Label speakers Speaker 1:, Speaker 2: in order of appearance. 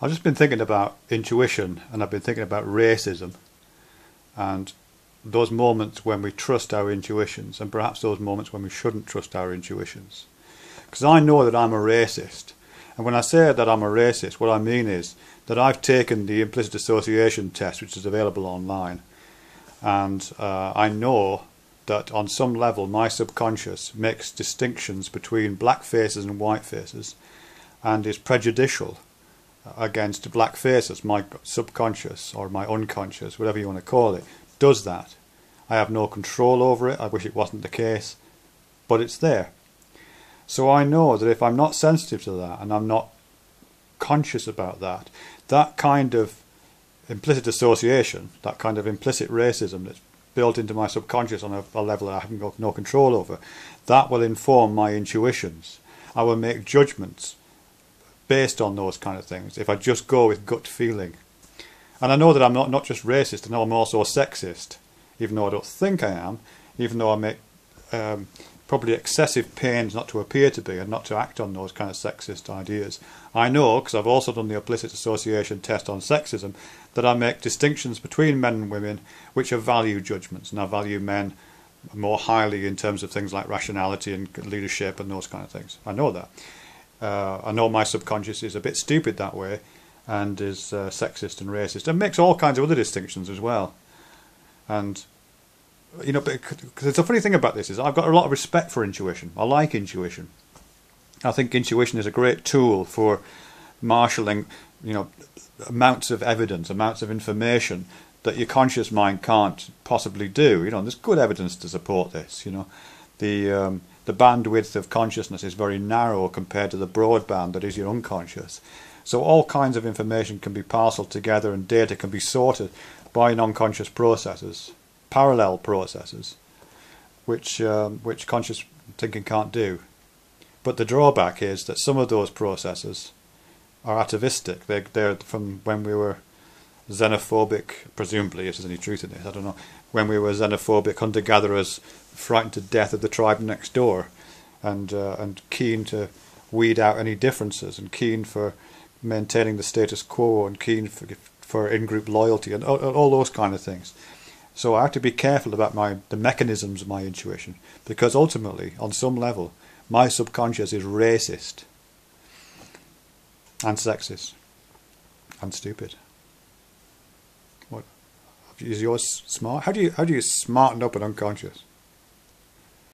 Speaker 1: I've just been thinking about intuition, and I've been thinking about racism and those moments when we trust our intuitions, and perhaps those moments when we shouldn't trust our intuitions. Because I know that I'm a racist, and when I say that I'm a racist, what I mean is that I've taken the implicit association test, which is available online, and I know that on some level my subconscious makes distinctions between black faces and white faces and is prejudicial against black faces. My subconscious, or my unconscious, whatever you want to call it, does that. I have no control over it. I wish it wasn't the case, but it's there. So I know that if I'm not sensitive to that and I'm not conscious about that, that kind of implicit association, that kind of implicit racism that's built into my subconscious on a level that I haven't got no control over, that will inform my intuitions. I will make judgments based on those kind of things if I just go with gut feeling. And I know that I'm not just racist, I know I'm also sexist, even though I don't think I am, even though I make probably excessive pains not to appear to be and not to act on those kind of sexist ideas. I know, because I've also done the implicit association test on sexism, that I make distinctions between men and women which are value judgments, and I value men more highly in terms of things like rationality and leadership and those kind of things. I know that. I know my subconscious is a bit stupid that way and is sexist and racist and makes all kinds of other distinctions as well. And you know, because the funny thing about this is I've got a lot of respect for intuition. I like intuition. I think intuition is a great tool for marshalling, you know, amounts of evidence, amounts of information that your conscious mind can't possibly do. You know, there's good evidence to support this. You know, the bandwidth of consciousness is very narrow compared to the broadband that is your unconscious. So all kinds of information can be parceled together and data can be sorted by non-conscious processes, parallel processes, which conscious thinking can't do. But the drawback is that some of those processes are atavistic. They're from when we were xenophobic, presumably, if there's any truth in this, I don't know, when we were xenophobic hunter-gatherers, frightened to death of the tribe next door, and keen to weed out any differences, and keen for maintaining the status quo, and keen for in-group loyalty, and all those kind of things. So I have to be careful about the mechanisms of my intuition, because ultimately, on some level, my subconscious is racist and sexist and stupid. What is yours smart? How do you smarten up an unconscious?